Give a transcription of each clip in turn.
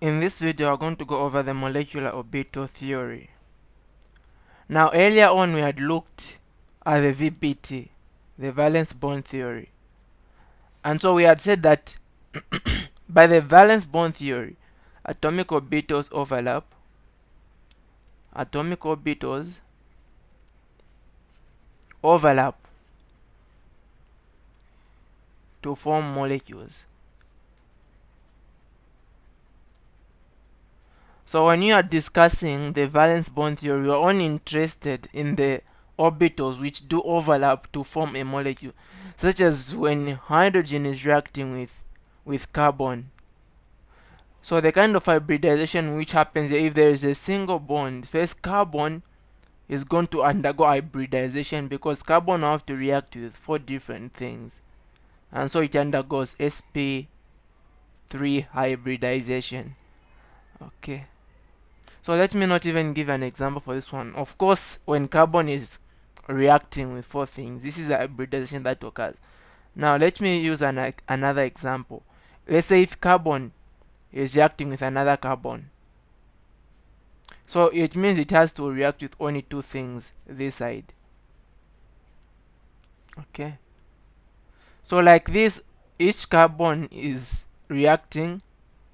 In this video, I'm going to go over the molecular orbital theory. Now, earlier on, we had looked at the VBT, the valence bond theory. And so we had said that by the valence bond theory, atomic orbitals overlap, atomic orbitals overlap to form molecules. So when you are discussing the valence bond theory, you are only interested in the orbitals which do overlap to form a molecule, such as when hydrogen is reacting with carbon. So the kind of hybridization which happens if there is a single bond, first carbon is going to undergo hybridization because carbon have to react with 4 different things, and so it undergoes sp3 hybridization. Okay. So let me not even give an example for this one. Of course, when carbon is reacting with 4 things, this is the hybridization that occurs. Now let me use another example. Let's say if carbon is reacting with another carbon, so it means it has to react with only 2 things this side. Okay. So like this, each carbon is reacting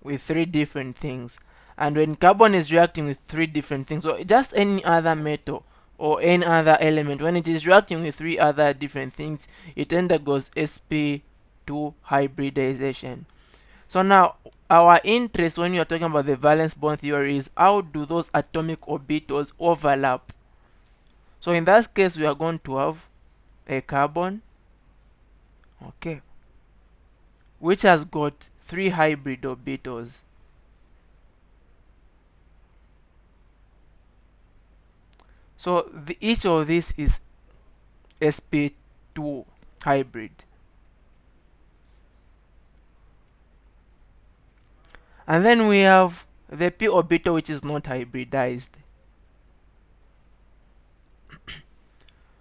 with 3 different things. And when carbon is reacting with 3 different things, or just any other metal or any other element, when it is reacting with 3 other different things, it undergoes sp2 hybridization. So now, our interest when we are talking about the valence bond theory is how do those atomic orbitals overlap. So in that case, we are going to have a carbon, okay, which has got 3 hybrid orbitals. So each of these is sp2 hybrid. And then we have the p orbital which is not hybridized.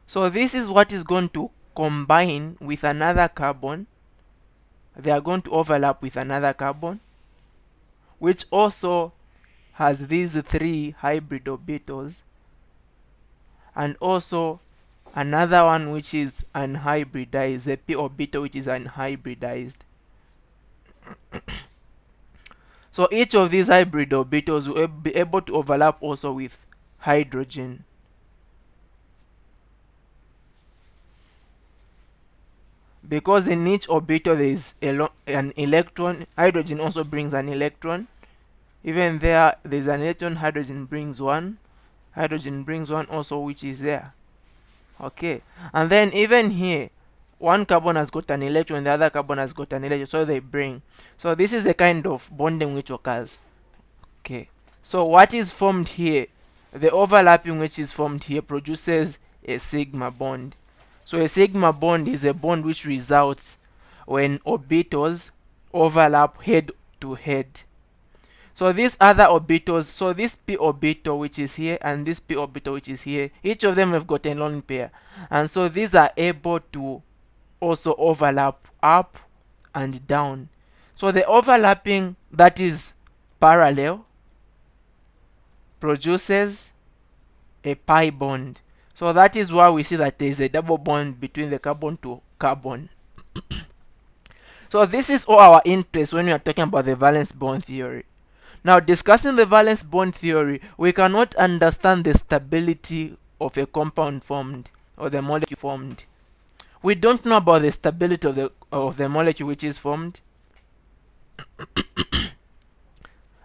So this is what is going to combine with another carbon. They are going to overlap with another carbon, which also has these 3 hybrid orbitals, and also another one which is unhybridized, the p orbital which is unhybridized. So each of these hybrid orbitals will be able to overlap also with hydrogen. Because in each orbital there is an electron, hydrogen also brings an electron. Even there's an electron, hydrogen brings one also, which is there. Okay. And then even here, one carbon has got an electron, the other carbon has got an electron, so they bring. So this is the kind of bonding which occurs. Okay. So what is formed here, the overlapping which is formed here produces a sigma bond. So a sigma bond is a bond which results when orbitals overlap head to head. So these other orbitals, so this p orbital which is here and this p orbital which is here, each of them have got a lone pair, and so these are able to also overlap up and down. So the overlapping that is parallel produces a pi bond. So that is why we see that there is a double bond between the carbon to carbon. So this is all our interest when we are talking about the valence bond theory. Now, discussing the valence bond theory, we cannot understand the stability of a compound formed or the molecule formed. We don't know about the stability of the molecule which is formed.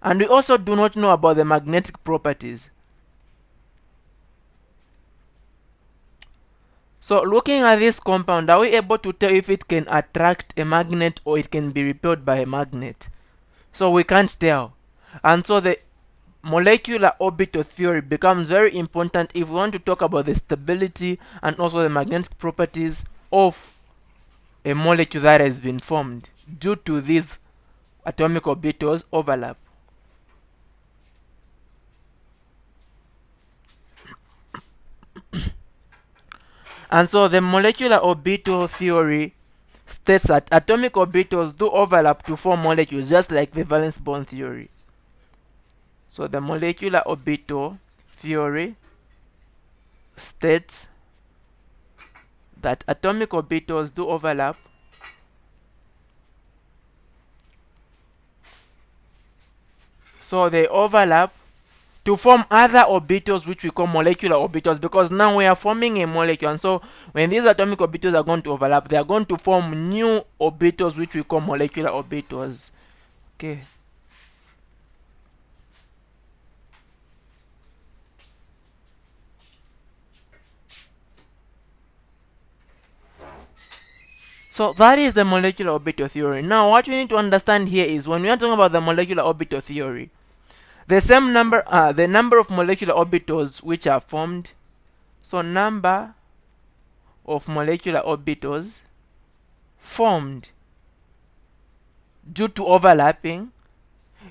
And we also do not know about the magnetic properties. So looking at this compound, are we able to tell if it can attract a magnet or it can be repelled by a magnet? So we can't tell. And so the molecular orbital theory becomes very important if we want to talk about the stability and also the magnetic properties of a molecule that has been formed due to these atomic orbitals overlap. And so the molecular orbital theory states that atomic orbitals do overlap to form molecules just like the valence bond theory. So the molecular orbital theory states that atomic orbitals do overlap so they overlap to form other orbitals which we call molecular orbitals, because now we are forming a molecule, and so when these atomic orbitals are going to overlap, they are going to form new orbitals which we call molecular orbitals. Okay. So that is the molecular orbital theory. Now what we need to understand here is when we are talking about the molecular orbital theory, the number of molecular orbitals which are formed, so number of molecular orbitals formed due to overlapping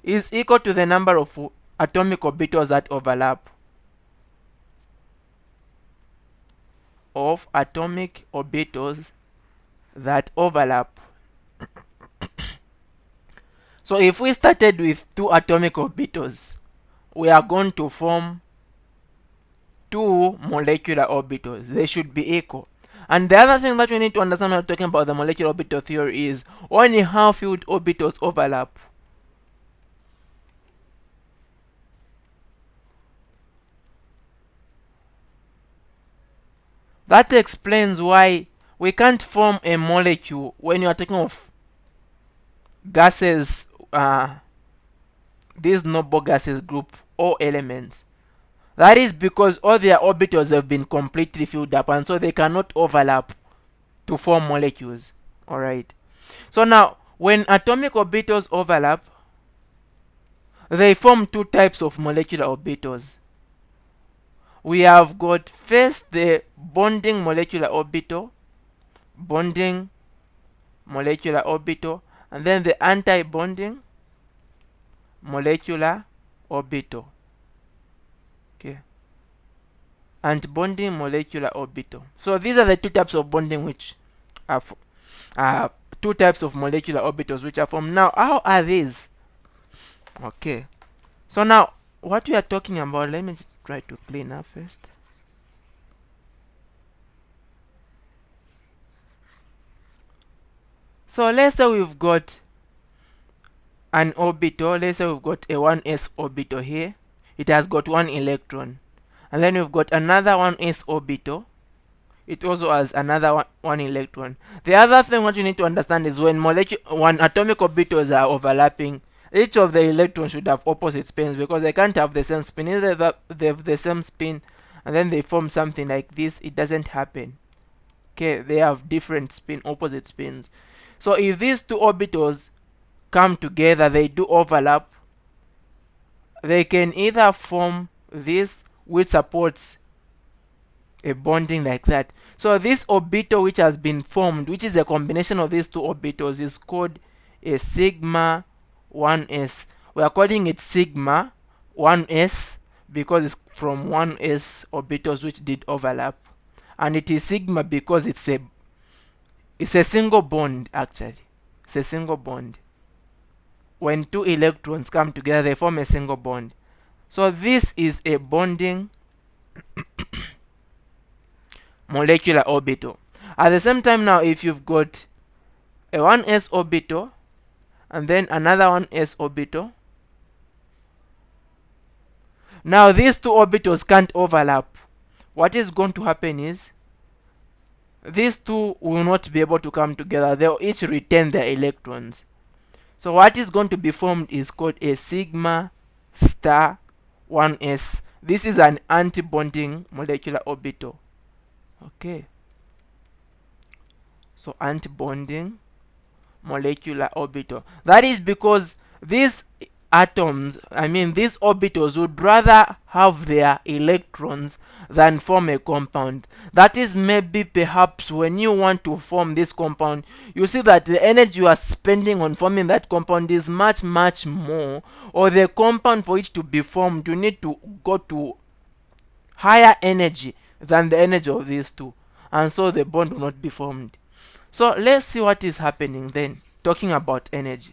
is equal to the number of atomic orbitals that overlap. Of atomic orbitals that overlap. So if we started with 2 atomic orbitals, we are going to form 2 molecular orbitals. They should be equal. And the other thing that we need to understand when we're talking about the molecular orbital theory is only how field orbitals overlap. That explains why we can't form a molecule when you are talking of gases, these noble gases group or elements. That is because all their orbitals have been completely filled up, and so they cannot overlap to form molecules. Alright. So now, when atomic orbitals overlap, they form 2 types of molecular orbitals. We have got first the bonding molecular orbital, and then the anti-bonding molecular orbital. Okay. Anti-bonding molecular orbital. So these are the 2 types of bonding which are 2 types of molecular orbitals which are formed. Now, how are these? Okay. So now, what we are talking about, let me just try to clean up first. So let's say we've got an orbital. Let's say we've got a 1s orbital here. It has got 1 electron. And then we've got another 1s orbital. It also has another one electron. The other thing what you need to understand is when atomic orbitals are overlapping, each of the electrons should have opposite spins, because they can't have the same spin. Either they have the same spin and then they form something like this, it doesn't happen. Okay, they have different spin, opposite spins. So if these 2 orbitals come together, they do overlap, they can either form this which supports a bonding like that. So this orbital which has been formed, which is a combination of these 2 orbitals, is called a sigma 1s. We are calling it sigma 1s because it's from 1s orbitals which did overlap, and it is sigma because it's a single bond. Actually, it's a single bond. When 2 electrons come together, they form a single bond. So this is a bonding molecular orbital. At the same time, now if you've got a 1s orbital and then another 1s orbital, now these 2 orbitals can't overlap. What is going to happen is these 2 will not be able to come together. They'll each retain their electrons. So what is going to be formed is called a sigma star 1s. This is an anti-bonding molecular orbital. Okay. So anti-bonding molecular orbital. That is because these these orbitals would rather have their electrons than form a compound. That is maybe perhaps when you want to form this compound, you see that the energy you are spending on forming that compound is much more, or the compound for it to be formed, you need to go to higher energy than the energy of these 2, and so the bond will not be formed. So let's see what is happening then, talking about energy.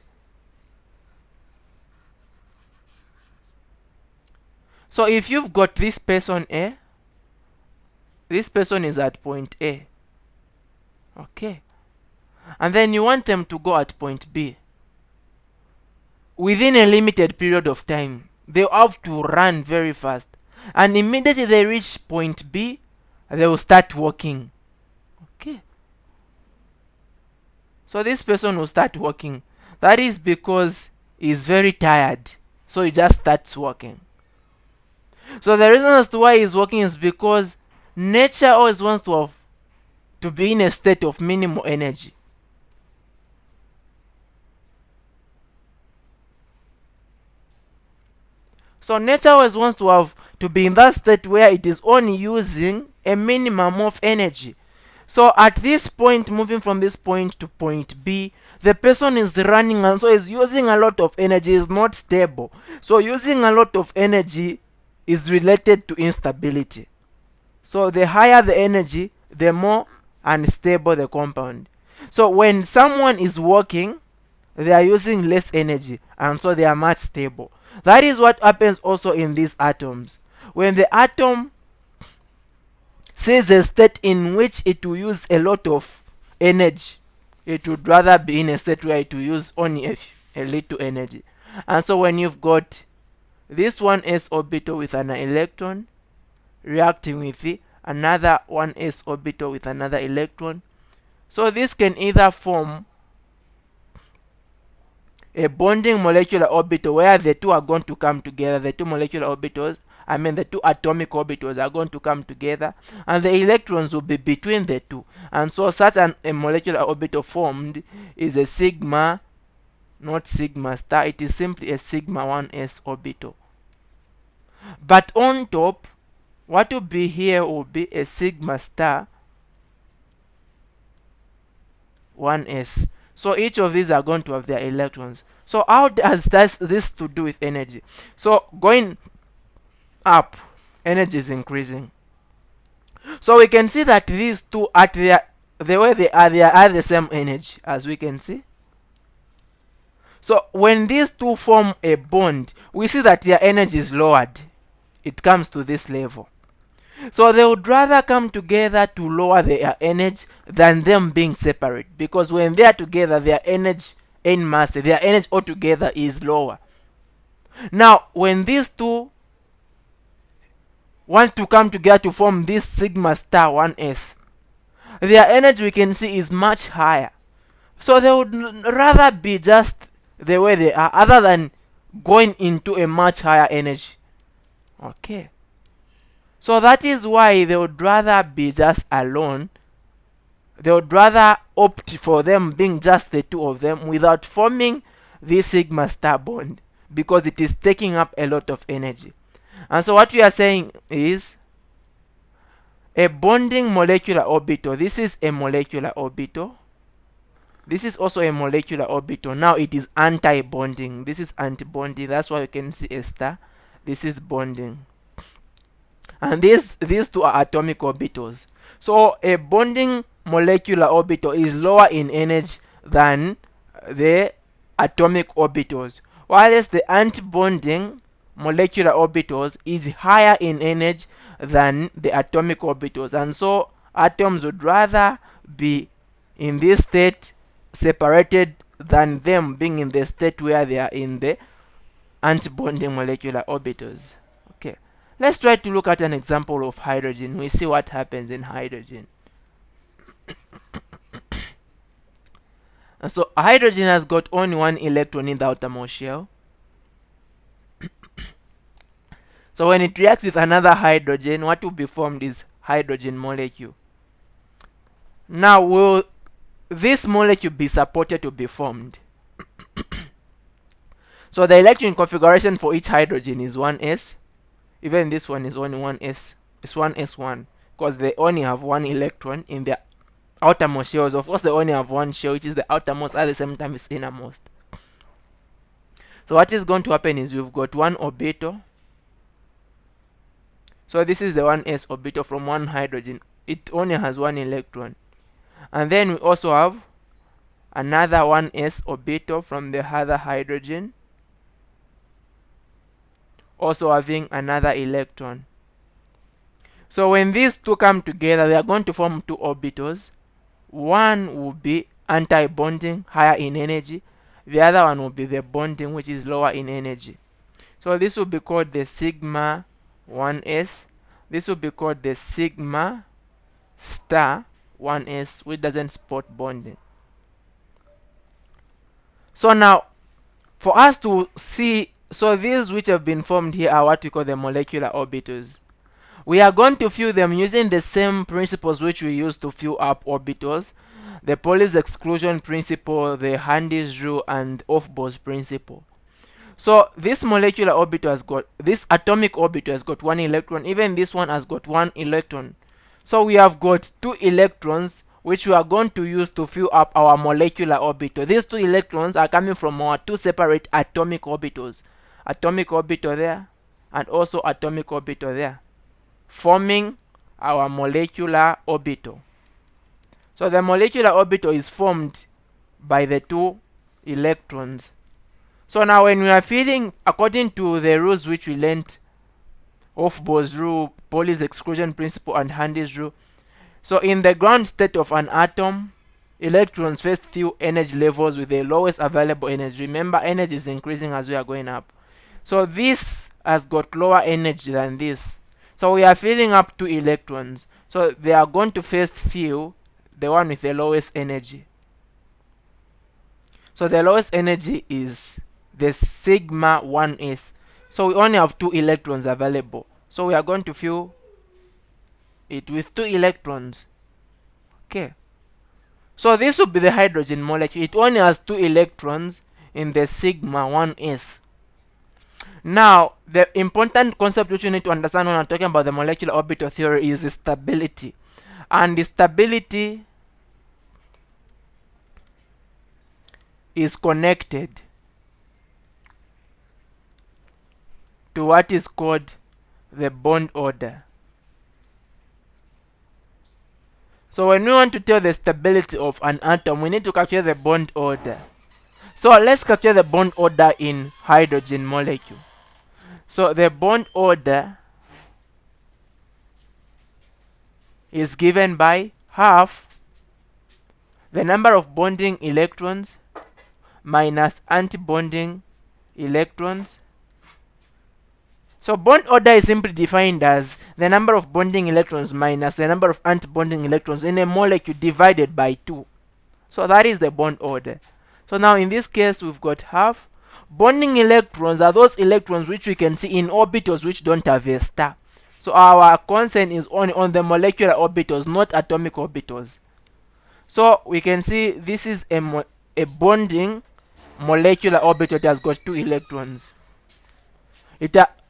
So if you've got this person A, this person is at point A, okay, and then you want them to go at point B within a limited period of time. They have to run very fast, and immediately they reach point B, they will start walking. Okay, so this person will start walking. That is because he's very tired, so he just starts walking. So the reason as to why he's walking is because nature always wants to be in a state of minimal energy. So nature always wants to be in that state where it is only using a minimum of energy. So at this point, moving from this point to point B, the person is running and so is using a lot of energy, is not stable. So using a lot of energy is related to instability. So the higher the energy, the more unstable the compound. So when someone is working, they are using less energy and so they are much stable. That is what happens also in these atoms. When the atom sees a state in which it will use a lot of energy, it would rather be in a state where it will use only a little energy. And so when you've got this 1s orbital with an electron reacting with another 1s orbital with another electron, so this can either form a bonding molecular orbital where the two are going to come together, the two molecular orbitals, the two atomic orbitals are going to come together, and the electrons will be between the two. And so such a molecular orbital formed is a sigma, not sigma star, it is simply a sigma 1s orbital. But on top, what will be here will be a sigma star 1s. So each of these are going to have their electrons. So how does this to do with energy? So going up, energy is increasing. So we can see that these two at the way they are the same energy, as we can see. So when these two form a bond, we see that their energy is lowered. It comes to this level. So they would rather come together to lower their energy than them being separate, because when they are together, their energy in mass, their energy altogether is lower. Now when these two want to come together to form this sigma star 1s, their energy we can see is much higher. So they would rather be just the way they are, other than going into a much higher energy. Okay, so that is why they would rather be just alone. They would rather opt for them being just the two of them without forming this sigma star bond, because it is taking up a lot of energy. And so what we are saying is a bonding molecular orbital. This is a molecular orbital. This is also a molecular orbital. Now it is anti-bonding. This is anti-bonding. That's why you can see a star. This is bonding. And these two are atomic orbitals. So a bonding molecular orbital is lower in energy than the atomic orbitals, whereas the anti-bonding molecular orbitals is higher in energy than the atomic orbitals. And so atoms would rather be in this state separated than them being in the state where they are in the anti-bonding molecular orbitals. Okay, let's try to look at an example of hydrogen. We see what happens in hydrogen. And so hydrogen has got only one electron in the outermost shell. So when it reacts with another hydrogen, what will be formed is hydrogen molecule. Now will this molecule be supported to be formed? So the electron configuration for each hydrogen is 1s. Even this one is only 1s. It's 1s1 because they only have one electron in their outermost shells. Of course, they only have one shell, which is the outermost, at the same time it's innermost. So what is going to happen is we've got one orbital. So this is the 1s orbital from one hydrogen. It only has one electron. And then we also have another 1s orbital from the other hydrogen. also having another electron. So when these two come together, they are going to form two orbitals. One will be anti-bonding, higher in energy. The other one will be the bonding, which is lower in energy. So this will be called the sigma 1s. This will be called the sigma star 1s, which doesn't support bonding. So now, for us to see, so these which have been formed here are what we call the molecular orbitals. We are going to fill them using the same principles which we use to fill up orbitals: the Pauli's exclusion principle, the Handy's rule, and Aufbau's principle. So this molecular orbital has got, this atomic orbital has got one electron. Even this one has got one electron. So we have got two electrons which we are going to use to fill up our molecular orbital. These two electrons are coming from our two separate atomic orbitals. Atomic orbital there and also atomic orbital there, forming our molecular orbital. So the molecular orbital is formed by the two electrons. So now when we are filling according to the rules which we learned, Aufbau's rule, Pauli's exclusion principle, and Handy's rule. So in the ground state of an atom, electrons first fill energy levels with the lowest available energy. Remember, energy is increasing as we are going up. So this has got lower energy than this. So we are filling up two electrons. So they are going to first fill the one with the lowest energy. So the lowest energy is the sigma 1s. So we only have two electrons available. So we are going to fill it with two electrons. Okay. So this will be the hydrogen molecule. It only has two electrons in the sigma 1s. Now, the important concept which you need to understand when I'm talking about the molecular orbital theory is stability. And the stability is connected to what is called the bond order. So when we want to tell the stability of an atom, we need to capture the bond order. So let's capture the bond order in hydrogen molecule. So the bond order is given by half the number of bonding electrons minus anti-bonding electrons. So bond order is simply defined as the number of bonding electrons minus the number of anti-bonding electrons in a molecule divided by 2. So that is the bond order. So now in this case we've got half. Bonding electrons are those electrons which we can see in orbitals which don't have a star. So our concern is only on the molecular orbitals, not atomic orbitals. So we can see this is a bonding molecular orbital. It has got two electrons.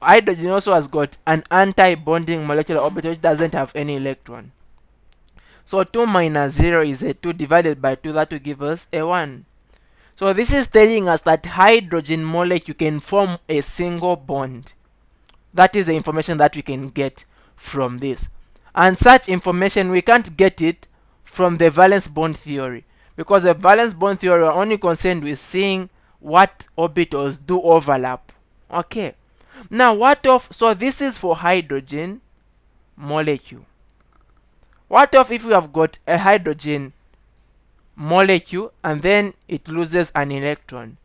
Hydrogen also has got an anti-bonding molecular orbital which doesn't have any electron. So 2 minus 0 is a 2 divided by 2. That will give us a 1. So this is telling us that hydrogen molecule can form a single bond. That is the information that we can get from this. And such information we can't get it from the valence bond theory, because the valence bond theory are only concerned with seeing what orbitals do overlap. Okay. Now what of, so this is for hydrogen molecule. What of if we have got a hydrogen molecule and then it loses an electron?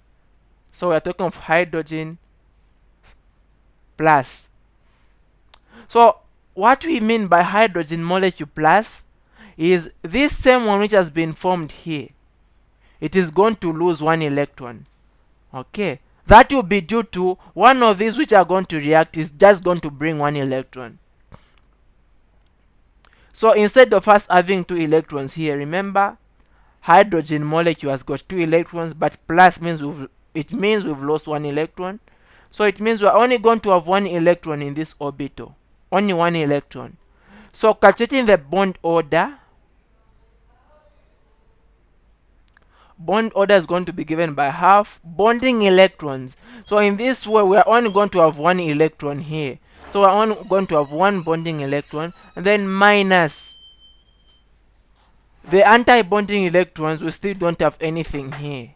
So we are talking of hydrogen plus. So what we mean by hydrogen molecule plus is this same one which has been formed here. It is going to lose one electron. Okay. That will be due to one of these which are going to react is just going to bring one electron. So instead of us having two electrons here, remember, hydrogen molecule has got two electrons, but plus means we've lost one electron. So it means we're only going to have one electron in this orbital. Only one electron. So calculating the bond order is going to be given by half bonding electrons. So in this way we are only going to have one electron here. So we're only going to have one bonding electron, and then minus the anti-bonding electrons. We still don't have anything here.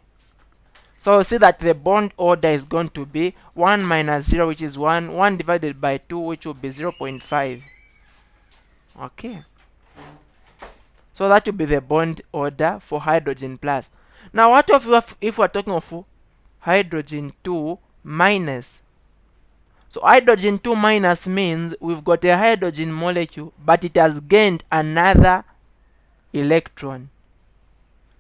So we see that the bond order is going to be 1 minus 0, which is 1, 1 divided by 2, which will be 0.5. Okay. So that will be the bond order for hydrogen plus. Now what if we're talking of hydrogen 2 minus? So hydrogen 2 minus means we've got a hydrogen molecule, but it has gained another electron.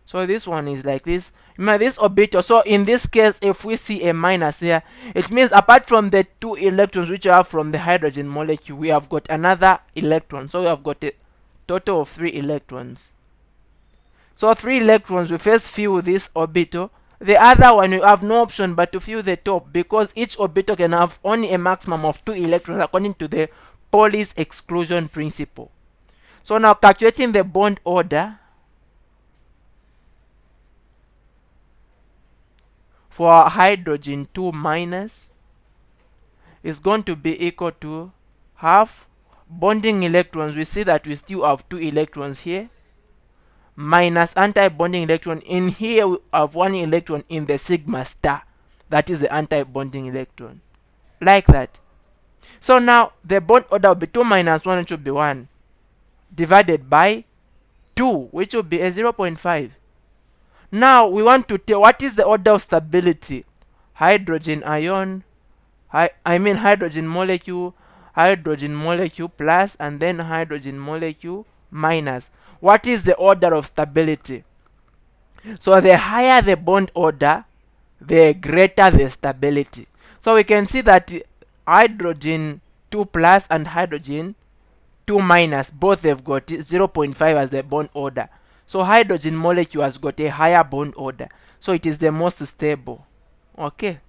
So this one is like this. Remember this orbital. So in this case, if we see a minus here, it means apart from the 2 electrons which are from the hydrogen molecule, we have got another electron. So we have got a total of 3 electrons. So 3 electrons, we first fill this orbital. The other one, you have no option but to fill the top, because each orbital can have only a maximum of 2 electrons according to the Pauli's exclusion principle. So now calculating the bond order for hydrogen 2 minus is going to be equal to half bonding electrons. We see that we still have 2 electrons here, minus anti-bonding electron. In here we have 1 electron in the sigma star, that is the anti-bonding electron, like that. So now the bond order will be 2 minus 1, which will be 1, divided by 2, which will be a 0.5. Now we want to tell what is the order of stability. Hydrogen ion, hydrogen molecule plus, and then hydrogen molecule minus. What is the order of stability? So the higher the bond order, the greater the stability. So we can see that hydrogen 2 plus and hydrogen 2 minus, both have got 0.5 as the bond order. So hydrogen molecule has got a higher bond order, so it is the most stable. Okay.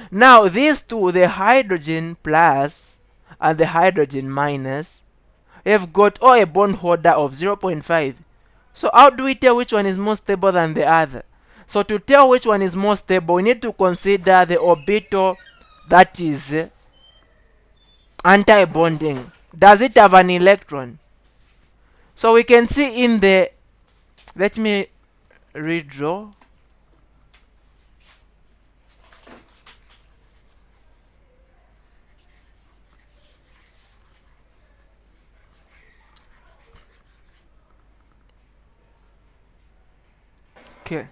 Now these two, the hydrogen plus and the hydrogen minus, have got all a bond order of 0.5. So how do we tell which one is more stable than the other? So to tell which one is more stable, we need to consider the orbital that is anti-bonding. Does it have an electron? So we can see in the, let me redraw. Okay.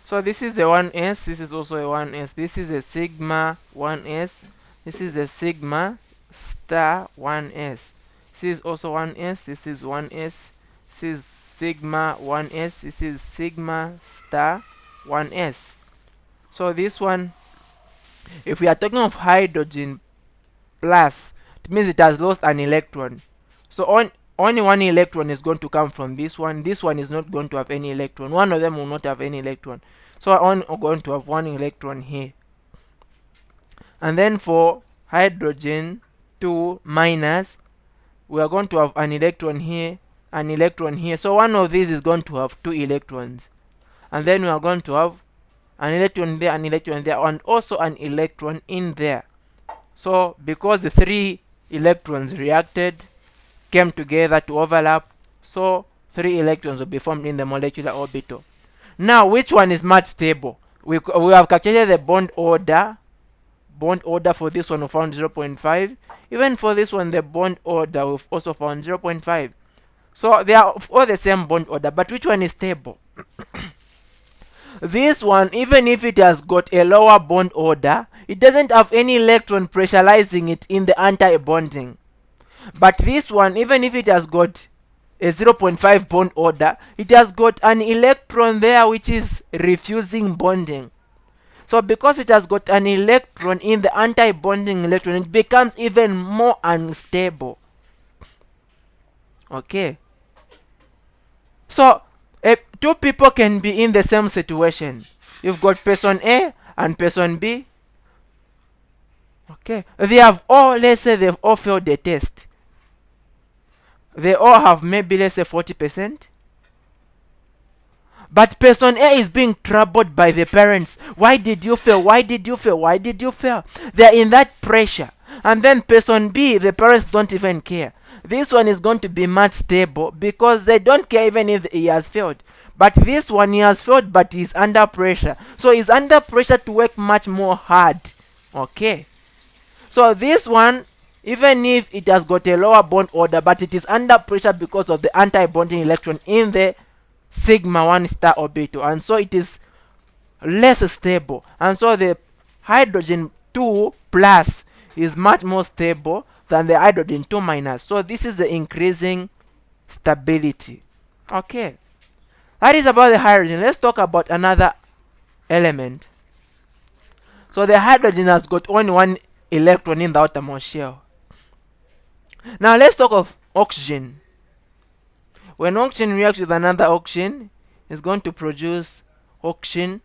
So this is a 1s, this is also a 1s, this is a sigma 1s, this is a sigma star 1s, this is also 1s, this is 1s, this is sigma 1s, this is sigma star 1s. So this one, if we are talking of hydrogen plus, it means it has lost an electron. So only 1 electron is going to come from this one. This one is not going to have any electron. One of them will not have any electron. So I'm going to have 1 electron here. And then for hydrogen 2 minus, we are going to have an electron here, an electron here. So one of these is going to have 2 electrons. And then we are going to have an electron there, an electron there, and also an electron in there. So because the 3 electrons reacted, came together to overlap, so 3 electrons will be formed in the molecular orbital. Now which one is much stable? We have calculated the bond order. Bond order for this one we found 0.5. Even for this one, the bond order we've also found 0.5. So they are all the same bond order, but which one is stable? This one, even if it has got a lower bond order, it doesn't have any electron pressurizing it in the anti-bonding. But this one, even if it has got a 0.5 bond order, it has got an electron there which is refusing bonding. So because it has got an electron in the anti-bonding electron, it becomes even more unstable. Okay. So 2 people can be in the same situation. You've got person A and person B. Okay, they have all, let's say they've all failed the test. They all have maybe, let's say, 40%. But person A is being troubled by the parents. Why did you fail? Why did you fail? Why did you fail? They're in that pressure. And then person B, the parents don't even care. This one is going to be much stable because they don't care even if he has failed. But this one, he has failed, but he's under pressure. So he's under pressure to work much more hard. Okay. So this one, even if it has got a lower bond order, but it is under pressure because of the anti-bonding electron in the sigma 1 star orbital, and so it is less stable, and so the hydrogen 2 plus is much more stable than the hydrogen 2 minus. So this is the increasing stability. Okay, that is about the hydrogen. Let's talk about another element. So the hydrogen has got only one electron in the outermost shell. Now let's talk of oxygen. When oxygen reacts with another oxygen, it's going to produce oxygen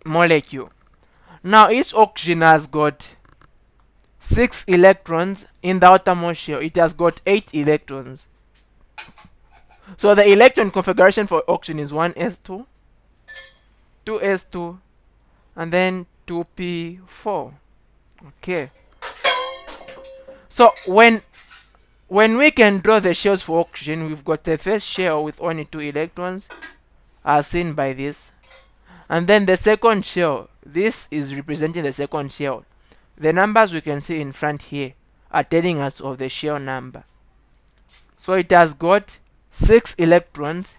molecule. Now each oxygen has got 6 electrons in the outermost shell. It has got 8 electrons. So the electron configuration for oxygen is 1s2, 2s2, and then 2p4. Okay. So when we can draw the shells for oxygen, we've got the first shell with only 2 electrons, as seen by this. And then the second shell, this is representing the second shell. The numbers we can see in front here are telling us of the shell number. So it has got 6 electrons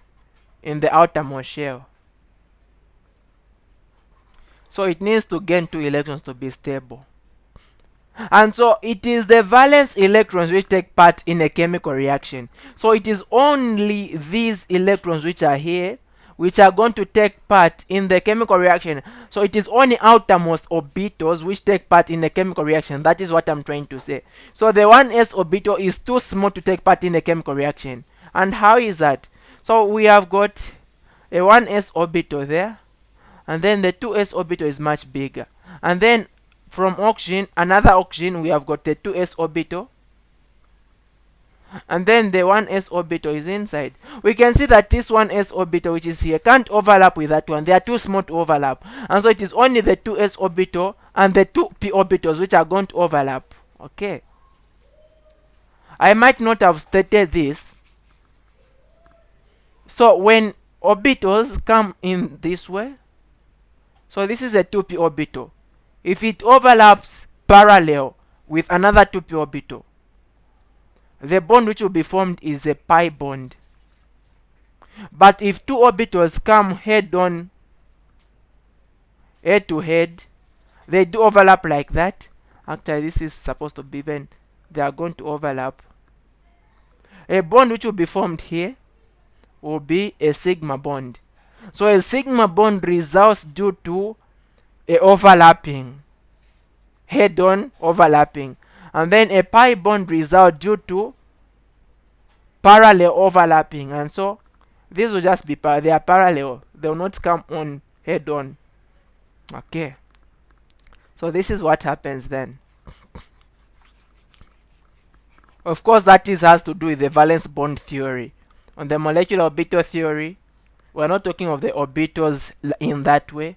in the outermost shell. So it needs to gain 2 electrons to be stable. And so it is the valence electrons which take part in a chemical reaction. So it is only these electrons which are here which are going to take part in the chemical reaction. So it is only outermost orbitals which take part in the chemical reaction. That is what I'm trying to say. So the 1s orbital is too small to take part in the chemical reaction. And how is that? So we have got a 1s orbital there, and then the 2s orbital is much bigger. And then from oxygen, another oxygen, we have got the 2s orbital, and then the 1s orbital is inside. We can see that this 1s orbital which is here can't overlap with that one. They are too small to overlap, and so it is only the 2s orbital and the 2p orbitals which are going to overlap. Okay, I might not have stated this. So when orbitals come in this way, so this is a 2p orbital. If it overlaps parallel with another 2p orbital, the bond which will be formed is a pi bond. But if two orbitals come head on, head to head, they do overlap like that. Actually, this is supposed to be when they are going to overlap. A bond which will be formed here will be a sigma bond. So a sigma bond results due to a overlapping, head-on overlapping, and then a pi bond results due to parallel overlapping. And so these will just be they are parallel, they will not come on head-on. Okay, so this is what happens then. Of course, that has to do with the valence bond theory. On the molecular orbital theory, we're not talking of the orbitals in that way.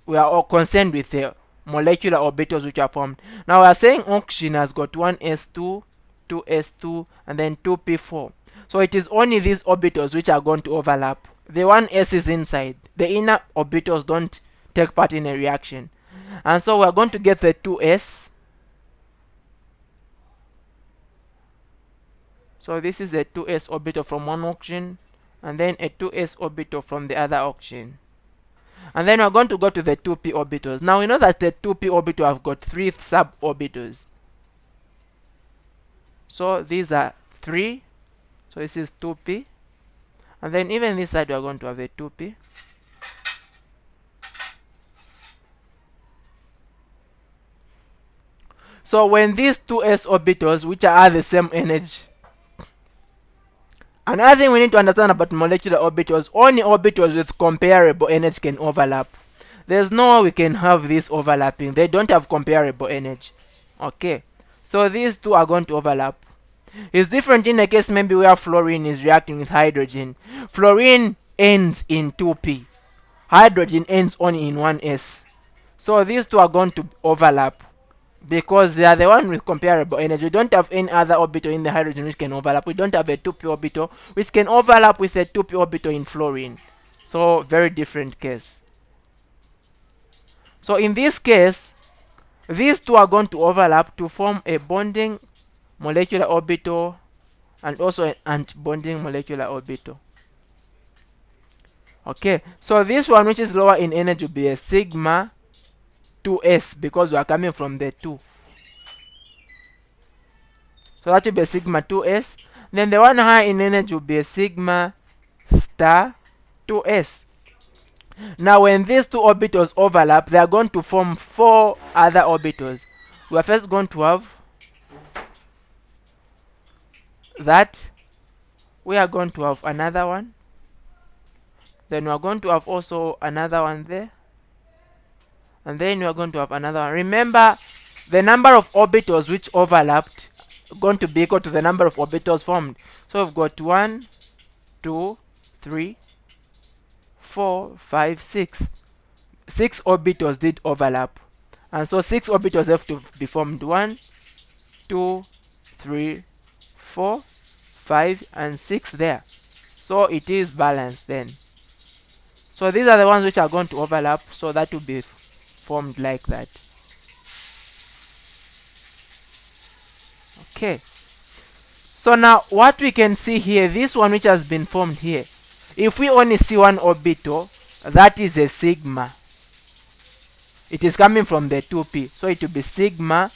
We are all concerned with the molecular orbitals which are formed. Now we are saying oxygen has got 1s2, 2s2, and then 2p4. So it is only these orbitals which are going to overlap. The 1s is inside. The inner orbitals don't take part in a reaction. And so we are going to get the 2s. So this is a 2s orbital from one oxygen, and then a 2s orbital from the other oxygen. And then we're going to go to the 2p orbitals. Now we know that the 2p orbital have got 3 suborbitals. So these are 3. So this is 2p. And then even this side we are going to have a 2p. So when these 2s orbitals, which are the same energy, another thing we need to understand about molecular orbitals, only orbitals with comparable energy can overlap. there's no way we can have this overlapping. They don't have comparable energy. Okay, so these two are going to overlap. It's different in the case maybe where fluorine is reacting with hydrogen. Fluorine ends in 2p. Hydrogen ends only in 1s. So these two are going to overlap because they are the one with comparable energy. We don't have any other orbital in the hydrogen which can overlap. We don't have a 2p orbital which can overlap with a 2p orbital in fluorine. So very different case. So in this case, these two are going to overlap to form a bonding molecular orbital and also an anti-bonding molecular orbital. Okay, so this one which is lower in energy will be a sigma 2s because we are coming from the 2. So that will be a sigma 2s. Then the one higher in energy will be a sigma star 2s. Now when these two orbitals overlap, they are going to form 4 other orbitals. We are first going to have that. We are going to have another one. Then we are going to have also another one there. And then we are going to have another one. Remember, the number of orbitals which overlapped going to be equal to the number of orbitals formed. So we've got 1, 2, 3, 4, 5, 6. 6 orbitals did overlap. And so 6 orbitals have to be formed. 1, 2, 3, 4, 5, and 6 there. So it is balanced then. So these are the ones which are going to overlap. So that will be formed like that. Okay. So now what we can see here, this one which has been formed here, if we only see one orbital, that is a sigma. It is coming from the 2p. So it will be sigma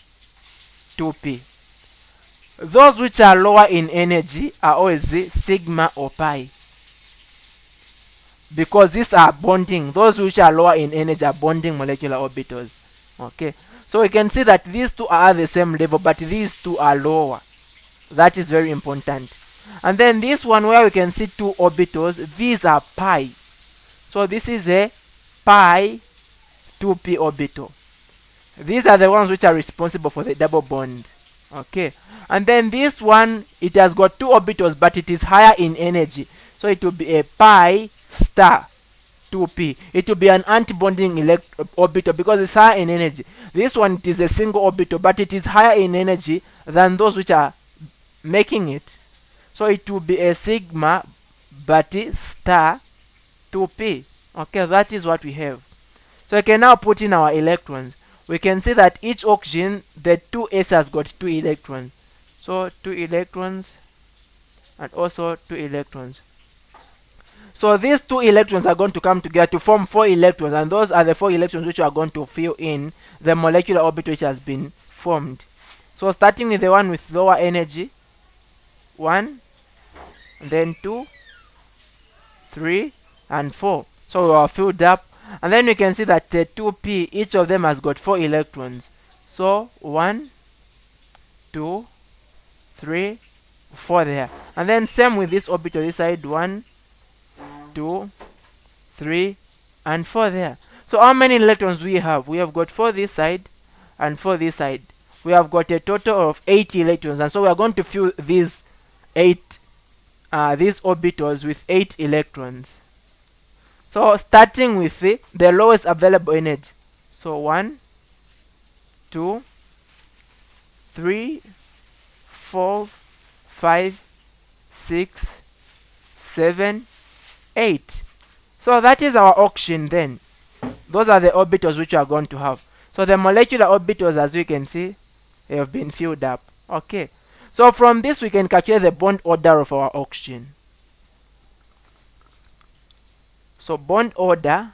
2p. Those which are lower in energy are always sigma or pi. Because these are bonding. Those which are lower in energy are bonding molecular orbitals. Okay. So we can see that these two are at the same level, but these two are lower. That is very important. And then this one where we can see 2 orbitals, these are pi. So this is a pi 2p orbital. These are the ones which are responsible for the double bond. Okay. And then this one, it has got 2 orbitals, but it is higher in energy. So it will be a pi star 2p. It will be an anti-bonding orbital because it's higher in energy. This one, it is a single orbital, but it is higher in energy than those which are making it. So it will be a sigma but star 2p. Okay, that is what we have. So we can now put in our electrons. We can see that each oxygen, the 2s has got 2 electrons. So 2 electrons and also 2 electrons. So these 2 electrons are going to come together to form 4 electrons, and those are the 4 electrons which are going to fill in the molecular orbit which has been formed. So starting with the one with lower energy, 1, and then 2, 3, and 4. So we are filled up. And then we can see that the 2p, each of them has got 4 electrons. So 1, 2, 3, 4 there. And then same with this orbital this side, 1, 2, 3, and 4 there. So how many electrons we have? We have got 4 this side and 4 this side. We have got a total of 8 electrons, and so we are going to fill these orbitals with 8 electrons. So starting with the lowest available energy. So 1, 2, 3, 4, 5, 6, 7, 8. So that is our oxygen then. Those are the orbitals which we are going to have. So the molecular orbitals, as we can see, they have been filled up. Okay. So from this we can calculate the bond order of our oxygen. So bond order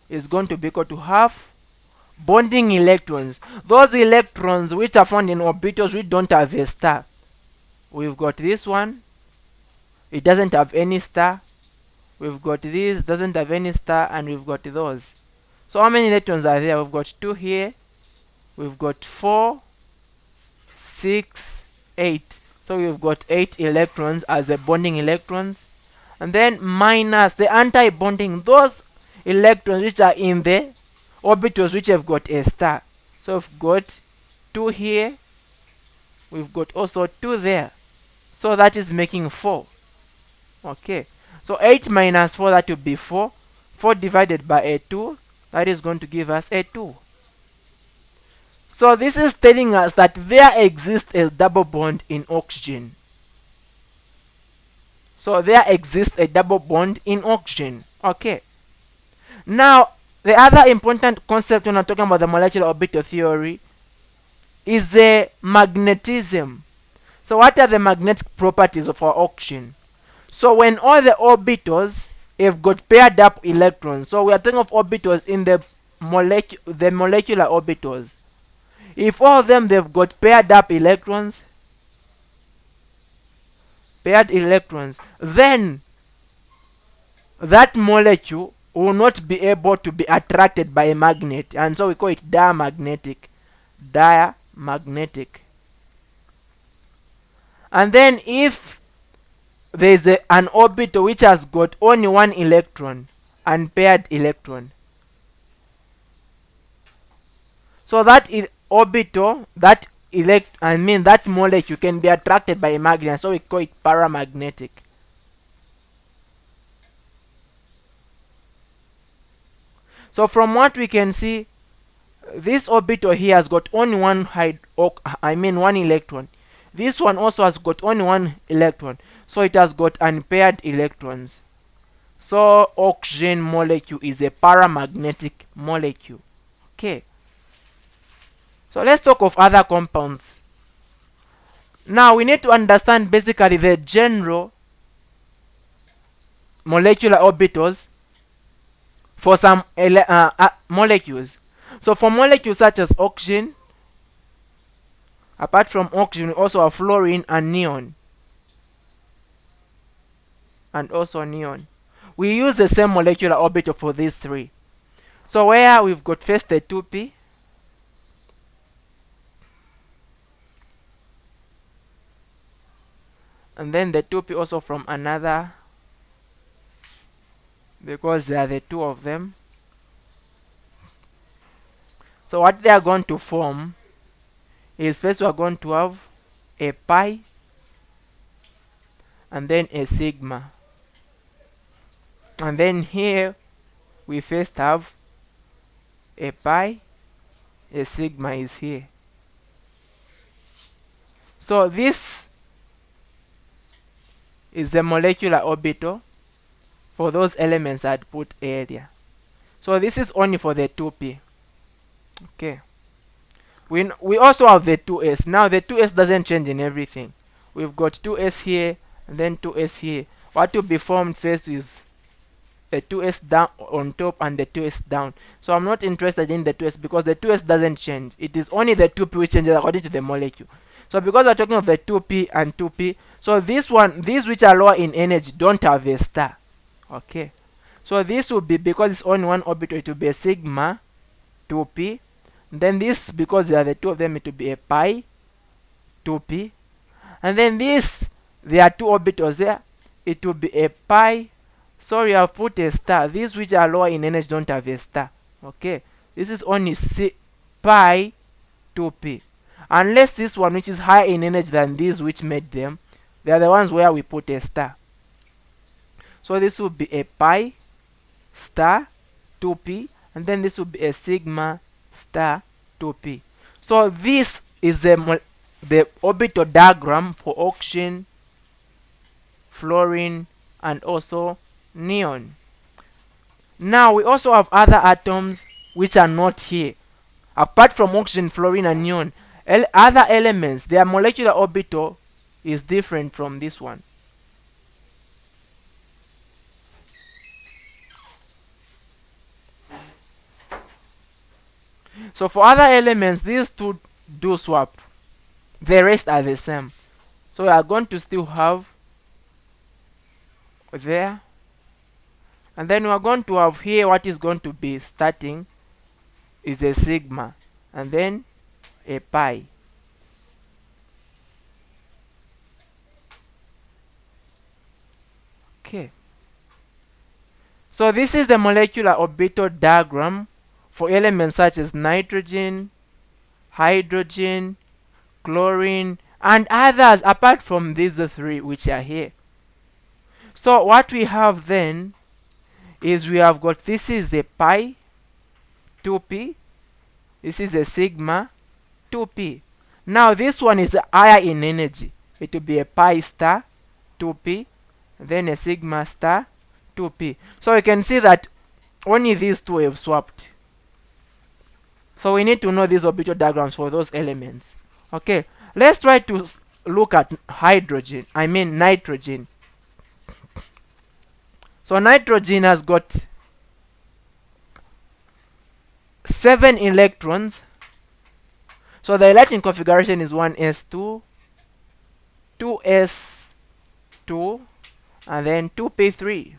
is going to be equal to half bonding electrons. Those electrons which are found in orbitals which don't have a star. We've got this one. It doesn't have any star. We've got this, doesn't have any star, and we've got those. So how many electrons are there? We've got 2 here. We've got 4, 6, 8. So we've got 8 electrons as the bonding electrons. And then minus the anti-bonding. Those electrons which are in the orbitals which have got a star. So we've got 2 here, we've got also 2 there, so that is making 4. Okay, so 8 minus 4, that will be 4. 4 divided by a 2, that is going to give us a 2. So this is telling us that there exists a double bond in oxygen. So there exists a double bond in oxygen. Okay. Now, the other important concept when I'm talking about the molecular orbital theory is the magnetism. So what are the magnetic properties of our oxygen? So when all the orbitals have got paired up electrons, so we are talking of orbitals in the molecular orbitals. If all of them they've got paired up electrons, then that molecule will not be able to be attracted by a magnet, and so we call it diamagnetic. And then if there is an orbital which has got only one electron, unpaired electron, so that orbital, that that molecule can be attracted by a magnet, so we call it paramagnetic. So from what we can see, this orbital here has got only one one electron. This one also has got only one electron, so it has got unpaired electrons. So oxygen molecule is a paramagnetic molecule. Okay. So let's talk of other compounds. Now we need to understand basically the general molecular orbitals for some molecules. So for molecules such as oxygen, apart from oxygen, we also have fluorine and neon. We use the same molecular orbital for these three. So where we've got first the 2p, and then the 2p also from another, because there are the 2 of them. So what they are going to form is, first we are going to have a pi and then a sigma, and then here we first have a pi, a sigma is here. So this is the molecular orbital for those elements I'd put earlier. So this is only for the 2p. Okay. We also have the 2s. Now the 2s doesn't change in everything. We've got 2s here and then 2s here. What will be formed first is the 2s down on top and the 2s down. So I'm not interested in the 2s because the 2s doesn't change. It is only the 2p which changes according to the molecule. So because we're talking of the 2p and 2p, so these which are lower in energy don't have a star. Okay. So this will be, because it's only one orbital, it will be a sigma 2p. Then this, because there are the 2 of them, it will be a pi 2p. And then this, there are 2 orbitals there, it will be a pi. Sorry, I've put a star. These which are lower in energy don't have a star. Okay. This is only pi 2p. Unless this one which is higher in energy than these which made them, they are the ones where we put a star. So this will be a pi star 2p, and then this will be a sigma star 2p. So this is the orbital diagram for oxygen, fluorine, and also neon. Now we also have other atoms which are not here. Apart from oxygen, fluorine, and neon, other elements, their molecular orbital is different from this one. So for other elements, these two do swap. The rest are the same. So we are going to still have there. And then we are going to have here, what is going to be starting is a sigma. And then a pi. Okay. So this is the molecular orbital diagram for elements such as nitrogen, hydrogen, chlorine, and others apart from these three which are here. So what we have then is we have got, this is the pi 2p, this is a sigma 2p. Now this one is higher in energy. It will be a pi star 2p, then a sigma star 2p. So you can see that only these two have swapped. So we need to know these orbital diagrams for those elements. Okay, let's try to look at nitrogen. So nitrogen has got 7 electrons. So the electron configuration is 1s2, 2s2, and then 2p3.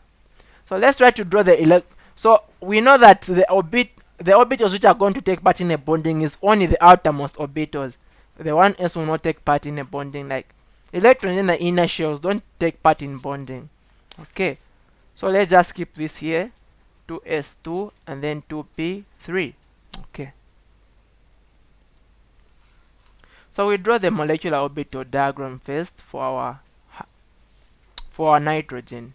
So let's try to draw the so we know that the orbitals which are going to take part in a bonding is only the outermost orbitals. The 1s will not take part in a bonding, like electrons in the inner shells don't take part in bonding. Okay, so let's just keep this here, 2s2 and then 2p3. Okay, so we draw the molecular orbital diagram first for our nitrogen.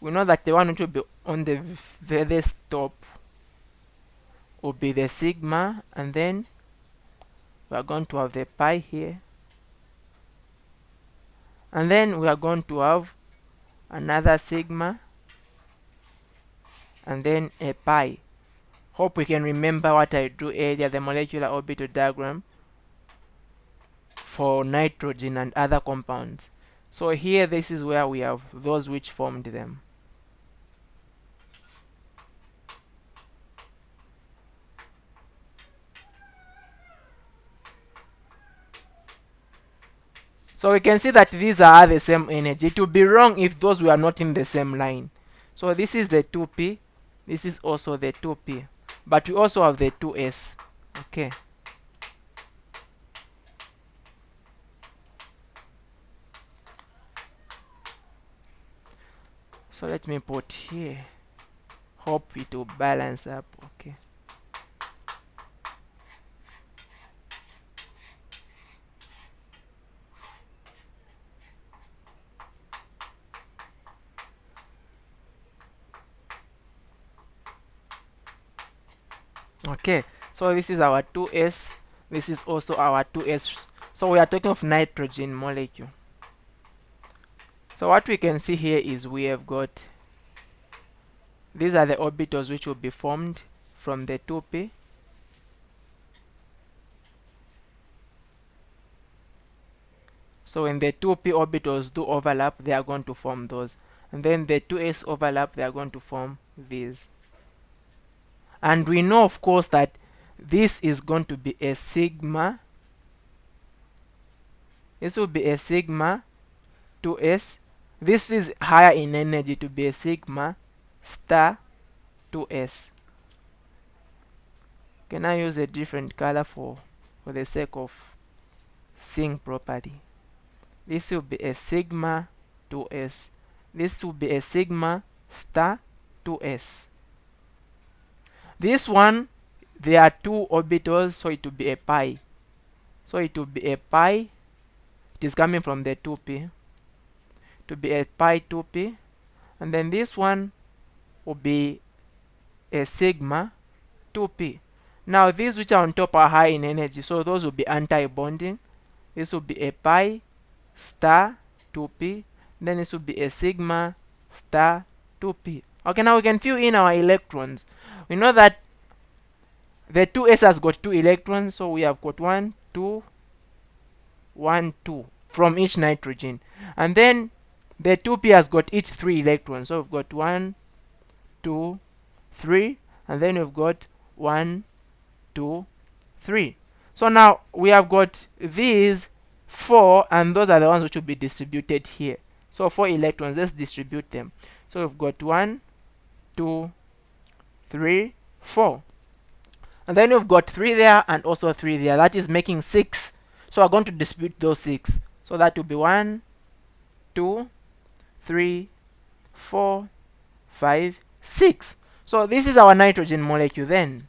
We know that the one which will be on the furthest top will be the sigma, and then we are going to have the pi here, and then we are going to have another sigma, and then a pi. Hope we can remember what I drew earlier, the molecular orbital diagram for nitrogen and other compounds. So here, this is where we have those which formed them. So we can see that these are the same energy. It would be wrong if those were not in the same line. So this is the 2p, this is also the 2p, but we also have the 2s. Okay, so let me put here, hope it will balance up. Okay, okay, so this is our 2s, this is also our 2s. So we are talking of nitrogen molecule. So what we can see here is we have got, these are the orbitals which will be formed from the 2p. So when the 2p orbitals do overlap, they are going to form those, and then the 2s overlap, they are going to form these. And we know, of course, that this is going to be a sigma. This will be a sigma 2s. This is higher in energy, to be a sigma star 2s. Can I use a different color for the sake of seeing properly? This will be a sigma 2s. This will be a sigma star 2s. This one, there are 2 orbitals, so it will be a pi. So it will be a pi. It is coming from the 2p. To be a pi 2p. And then this one will be a sigma 2p. Now these which are on top are high in energy, so those will be anti-bonding. This will be a pi star 2p. Then this will be a sigma star 2p. Okay, now we can fill in our electrons. We know that the 2s has got 2 electrons, so we have got 1, 2, 1, 2 from each nitrogen. And then the 2p has got each 3 electrons, so we've got 1, 2, 3, and then we've got 1, 2, 3. So now we have got these 4, and those are the ones which will be distributed here. So 4 electrons, let's distribute them. So we've got 1, 2, 3, 4. And then we've got 3 there and also 3 there. That is making 6. So we're going to distribute those 6. So that will be 1, 2, 3, 4, 5, 6. So this is our nitrogen molecule then.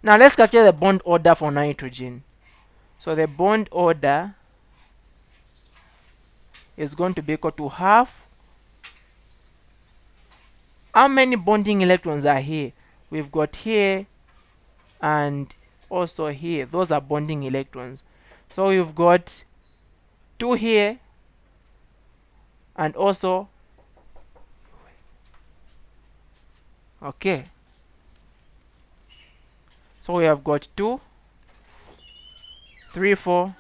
Now let's calculate the bond order for nitrogen. So the bond order is going to be equal to half. How many bonding electrons are here? We've got here and also here. Those are bonding electrons. So we've got 2 here and also okay. So we have got 2, 3, 4,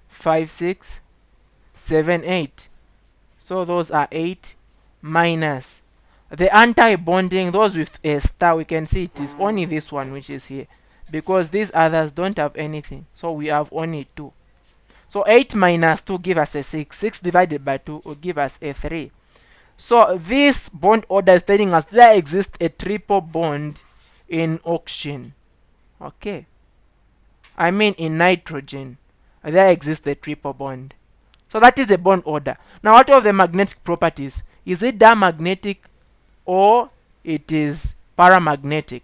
5, 6, 7, 8. So those are 8 minus the anti-bonding, those with a star. We can see it is only this one which is here, because these others don't have anything. So we have only 2. So 8 minus 2 give us a 6. 6 divided by 2 will give us a 3. So this bond order is telling us there exists a triple bond in oxygen. Okay. I mean in nitrogen, there exists a triple bond. So that is the bond order. Now what of the magnetic properties? Is it diamagnetic or it is paramagnetic?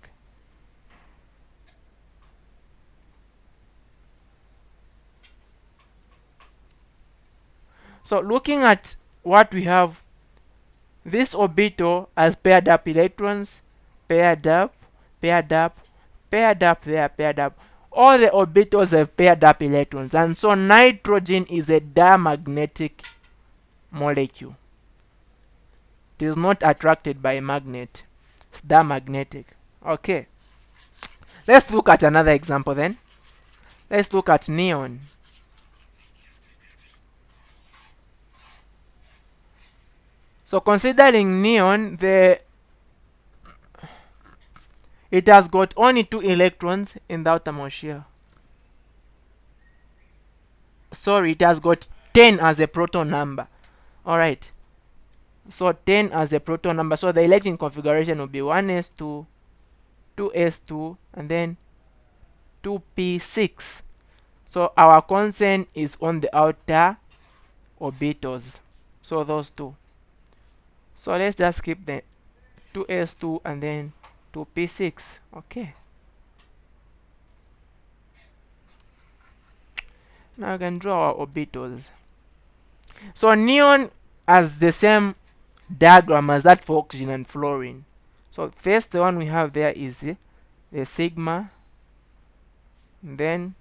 So looking at what we have, this orbital has paired up electrons, paired up, paired up, paired up there, paired up. All the orbitals have paired up electrons, and so nitrogen is a diamagnetic molecule. It is not attracted by a magnet. It's diamagnetic. Okay. Let's look at another example then. Let's look at neon. So considering neon, it has got only 2 electrons in the outermost shell. Sorry, it has got 10 as a proton number. Alright. So 10 as a proton number. So the electron configuration will be 1s2, 2s2, and then 2p6. So our concern is on the outer orbitals. So those 2. So let's just keep the 2s2 and then 2p6. Okay. Now I can draw our orbitals. So neon has the same diagram as that for oxygen and fluorine. So first the one we have there is the sigma, then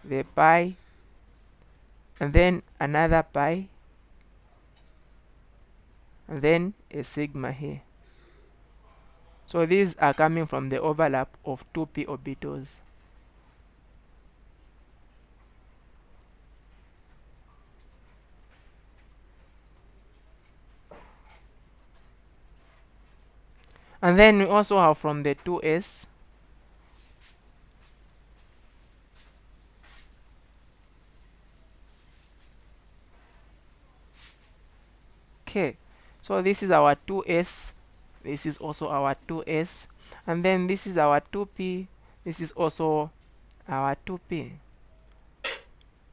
the pi, and then another pi, and then a sigma here. So these are coming from the overlap of 2p orbitals. And then we also have from the 2s, okay. So this is our 2s, this is also our 2s, and then this is our 2p, this is also our 2p.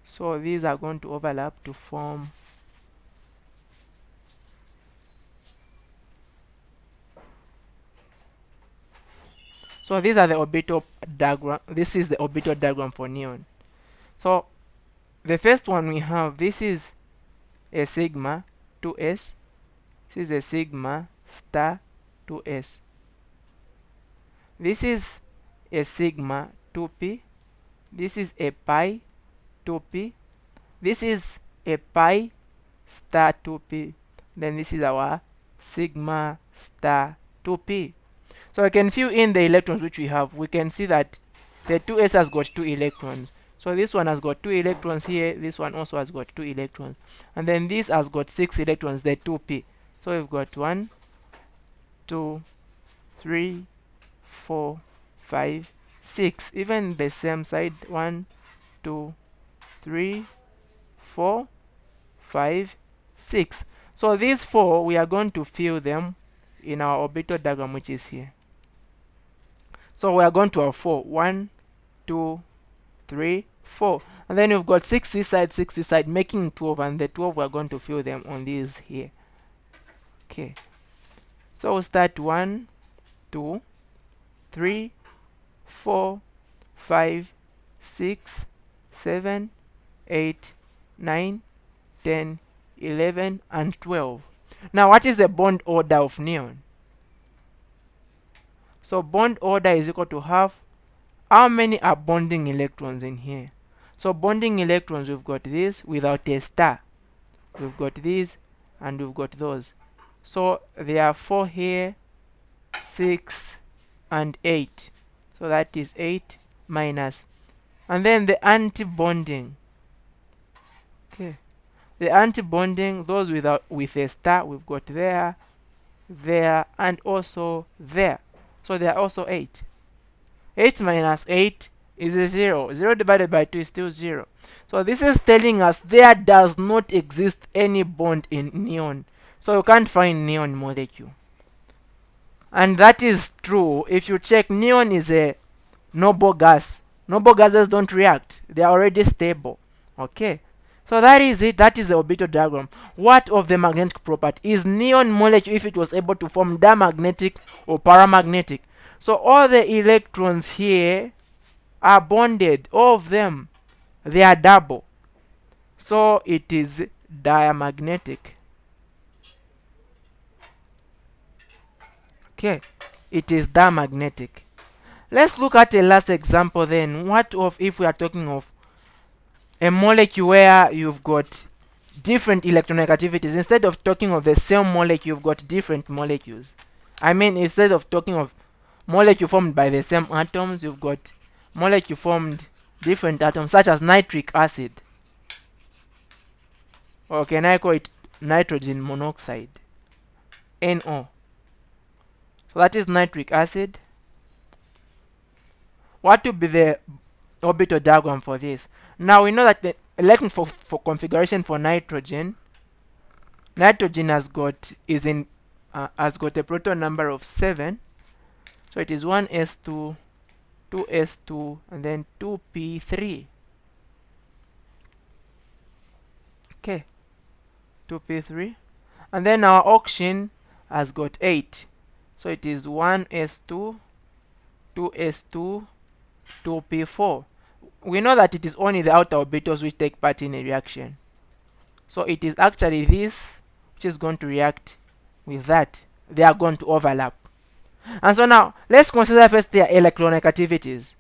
So these are going to overlap to form so these are the orbital diagram. This is the orbital diagram for neon. So the first one we have, this is a sigma 2s, this is a sigma star 2s, this is a sigma 2p, this is a pi 2p, this is a pi star 2p, then this is our sigma star 2p. So I can fill in the electrons which we have. We can see that the 2s has got 2 electrons. So this one has got 2 electrons here, this one also has got 2 electrons, and then this has got 6 electrons, the 2p. So we've got 1, 2, 3, 4, 5, 6. Even the same side, 1, 2, 3, 4, 5, 6. So these 4, we are going to fill them in our orbital diagram, which is here. So we are going to have 4. 1, 2, 3, 4. And then we've got 6 this side, 6 this side, making 12. And the 12 we are going to fill them on these here. Okay. So we'll start 1, 2, 3, 4, 5, 6, 7, 8, 9, 10, 11, and 12. Now, what is the bond order of neon? So bond order is equal to half. How many are bonding electrons in here? So bonding electrons, we've got this without a star. We've got these and we've got those. So there are 4 here, 6, and 8. So that is 8 minus. And then the anti-bonding. Okay. The anti-bonding, those with a star, we've got there, there, and also there. So they are also 8. 8 minus 8 is a 0. 0 divided by 2 is still 0. So this is telling us there does not exist any bond in neon. So you can't find neon molecule. And that is true. If you check, neon is a noble gas. Noble gases don't react. They are already stable. Okay. So that is it. That is the orbital diagram. What of the magnetic property? Is neon molecule, if it was able to form, diamagnetic or paramagnetic? So all the electrons here are bonded. All of them. They are double. So it is diamagnetic. Okay. It is diamagnetic. Let's look at a last example then. What of if we are talking of a molecule where you've got different electronegativities? Instead of talking of the same molecule, you've got different molecules. I mean, instead of talking of molecule formed by the same atoms, you've got molecule formed different atoms, such as nitric acid. Or can I call it nitrogen monoxide? NO. So that is nitric acid. What will be the orbital diagram for this? Now we know that the electron for configuration for nitrogen has got a proton number of 7. So it is 1s2, 2s2, and then 2p3. Okay, 2p3. And then our oxygen has got 8. So it is 1s2, 2s2, 2p4. We know that it is only the outer orbitals which take part in a reaction. So it is actually this which is going to react with that. They are going to overlap. And so now, let's consider first their electronegativities.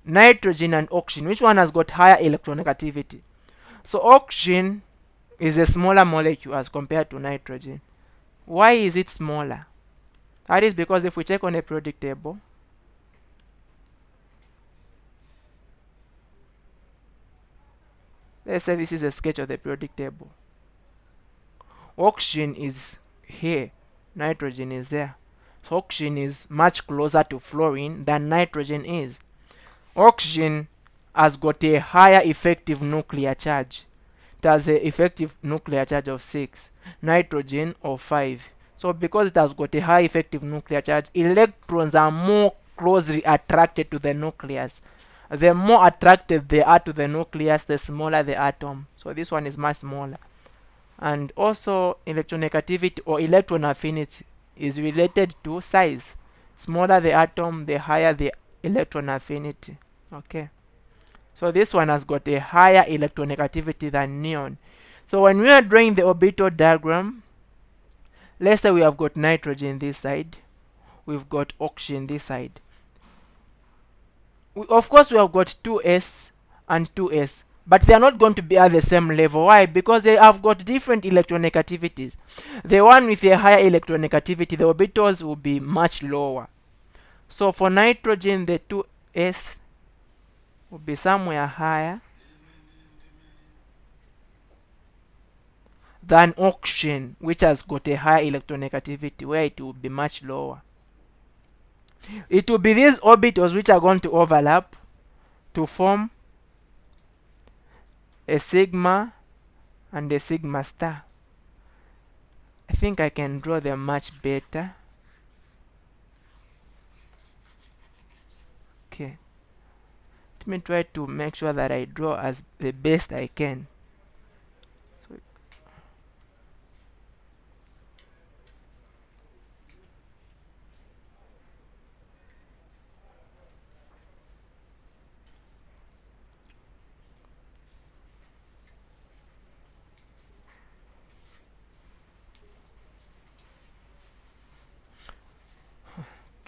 Nitrogen and oxygen. Which one has got higher electronegativity? So oxygen is a smaller molecule as compared to nitrogen. Why is it smaller? That is because if we check on a periodic table, let's say this is a sketch of the periodic table. Oxygen is here, nitrogen is there. So oxygen is much closer to fluorine than nitrogen is. Oxygen has got a higher effective nuclear charge. It has an effective nuclear charge of 6, nitrogen of 5. So because it has got a high effective nuclear charge, electrons are more closely attracted to the nucleus. The more attracted they are to the nucleus, the smaller the atom. So this one is much smaller. And also electronegativity or electron affinity is related to size. Smaller the atom, the higher the electron affinity. Okay. So this one has got a higher electronegativity than neon. So when we are drawing the orbital diagram, let's say we have got nitrogen this side, we've got oxygen this side. Of course, we have got 2s and 2s, but they are not going to be at the same level. Why? Because they have got different electronegativities. The one with a higher electronegativity, the orbitals will be much lower. So for nitrogen, the 2s will be somewhere higher than oxygen, which has got a higher electronegativity, where it will be much lower. It will be these orbitals which are going to overlap to form a sigma and a sigma star. I think I can draw them much better. Okay. Let me try to make sure that I draw as the best I can. So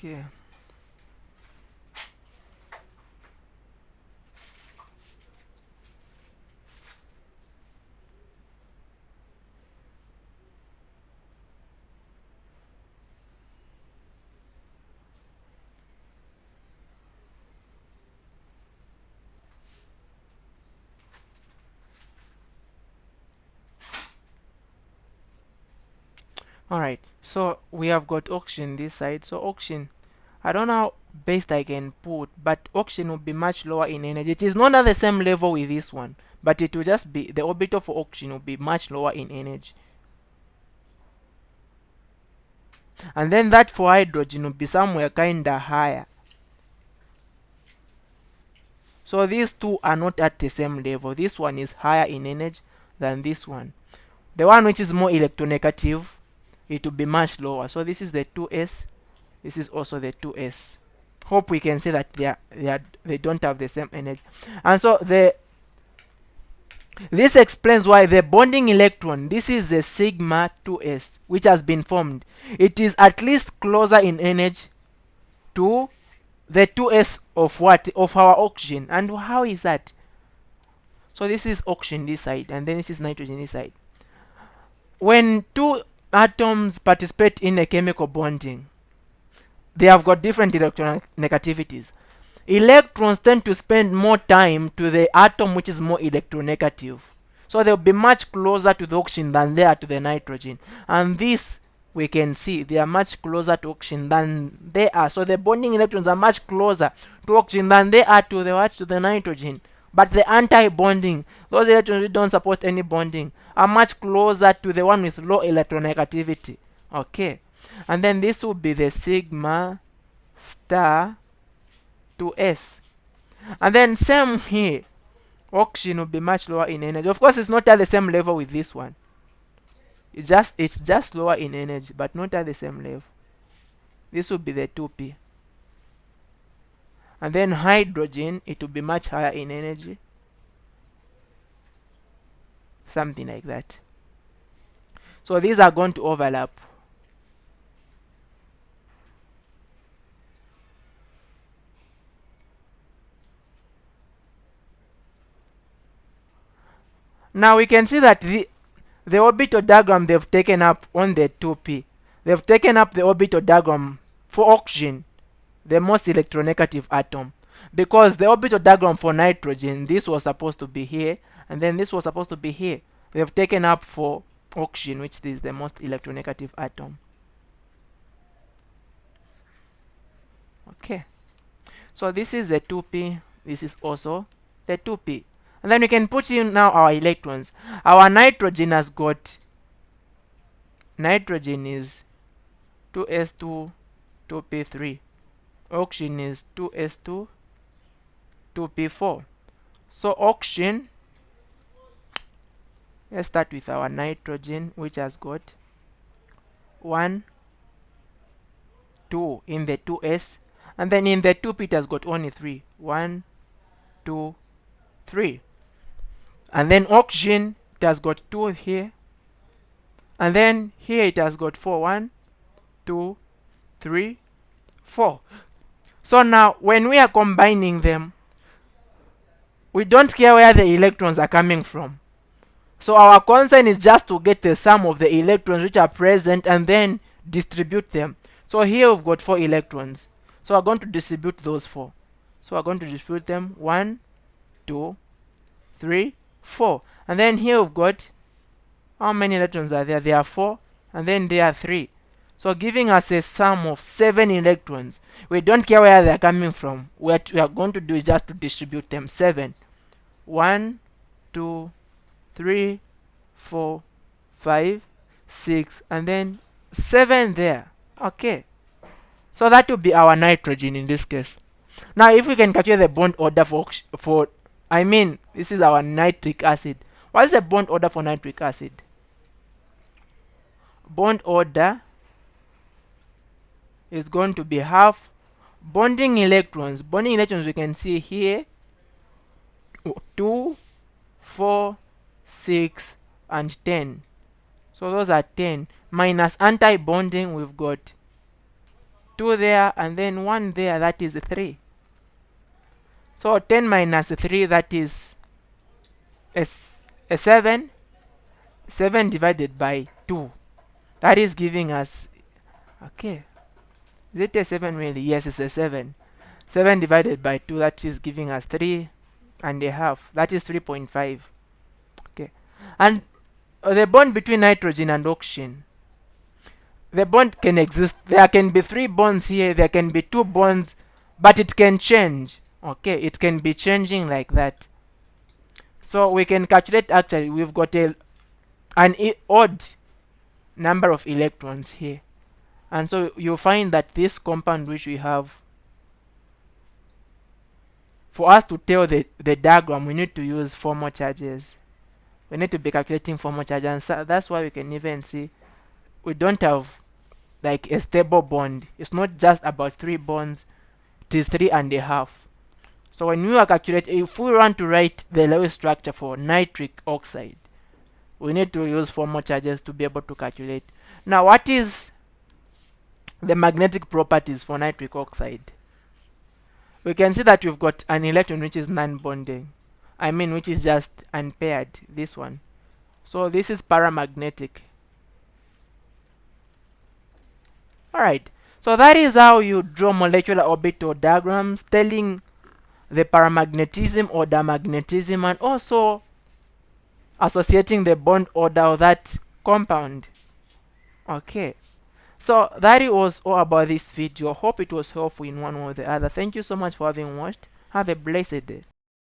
Okay. Alright, so we have got oxygen this side. So oxygen, I don't know how best I can put, but oxygen will be much lower in energy. It is not at the same level with this one, but it will just be, the orbital for oxygen will be much lower in energy. And then that for hydrogen will be somewhere kinda higher. So these two are not at the same level. This one is higher in energy than this one. The one which is more electronegative, it will be much lower. So this is the 2s. This is also the 2s. Hope we can say that they don't have the same energy. And so this explains why the bonding electron, this is the sigma 2s, which has been formed. It is at least closer in energy to the 2s of what? Of our oxygen. And how is that? So this is oxygen this side, and then this is nitrogen this side. When two atoms participate in a chemical bonding, they have got different electronegativities. Electrons tend to spend more time to the atom which is more electronegative. So they'll be much closer to the oxygen than they are to the nitrogen. And this we can see they are much closer to oxygen than they are. So the bonding electrons are much closer to oxygen than they are to the what? To the nitrogen. But the anti-bonding, those electrons which don't support any bonding, are much closer to the one with low electronegativity. Okay. And then this will be the sigma star 2s. And then same here, oxygen will be much lower in energy. Of course, it's not at the same level with this one. It's just lower in energy, but not at the same level. This will be the 2p. And then hydrogen, it will be much higher in energy. Something like that. So these are going to overlap. Now we can see that the orbital diagram they've taken up on the 2p, they've taken up the orbital diagram for oxygen, the most electronegative atom, because the orbital diagram for nitrogen, this was supposed to be here, and then this was supposed to be here. They've taken up for oxygen, which is the most electronegative atom. Okay, so this is the 2p, this is also the 2p. And then we can put in now our electrons. Our nitrogen has got, nitrogen is 2s2, 2p3. Oxygen is 2s2, 2p4. So oxygen, let's start with our nitrogen, which has got 1, 2 in the 2s, and then in the 2p it has got only 3. 1, 2, 3. And then oxygen, it has got 2 here, and then here it has got 4. 1, 2, 3, 4. So now when we are combining them, we don't care where the electrons are coming from. So our concern is just to get the sum of the electrons which are present and then distribute them. So here we've got 4 electrons. So we're going to distribute those 4. So we're going to distribute them 1, 2, 3, 4. And then here we've got, how many electrons are there? There are 4, and then there are 3. So giving us a sum of 7 electrons. We don't care where they are coming from. What we are going to do is just to distribute them. 7. 1, 2, 3, 4, 5, 6, and then 7 there. Okay. So that will be our nitrogen in this case. Now if we can calculate the bond order for I mean, this is our nitric acid. What is the bond order for nitric acid? Bond order is going to be half bonding electrons. Bonding electrons we can see here 2, 4, 6, and 10. So those are 10. Minus anti-bonding, we've got 2 there, and then 1 there, that is 3. So 10 minus 3, that is a 7. 7 divided by 2, that is giving us, okay, is it a 7 really? Yes, it's a 7. 7 divided by 2, that is giving us 3.5, that is 3.5. Okay, and the bond between nitrogen and oxygen, the bond can exist. There can be 3 bonds here, there can be 2 bonds, but it can change. Okay, it can be changing like that. So we can calculate, actually we've got an odd number of electrons here, and so you find that this compound which we have, for us to tell the diagram, we need to use 4 more charges. We need to be calculating 4 more charges, and so that's why we can even see we don't have like a stable bond. It's not just about 3 bonds, it is 3.5. So when we are calculating, if we want to write the Lewis structure for nitric oxide, we need to use 4 more charges to be able to calculate. Now, what is the magnetic properties for nitric oxide? We can see that we've got an electron which is non-bonding. I mean, which is just unpaired, this one. So this is paramagnetic. Alright, so that is how you draw molecular orbital diagrams telling the paramagnetism or diamagnetism, and also associating the bond order of that compound. Okay, so that was all about this video. Hope it was helpful in one way or the other. Thank you so much for having watched. Have a blessed day.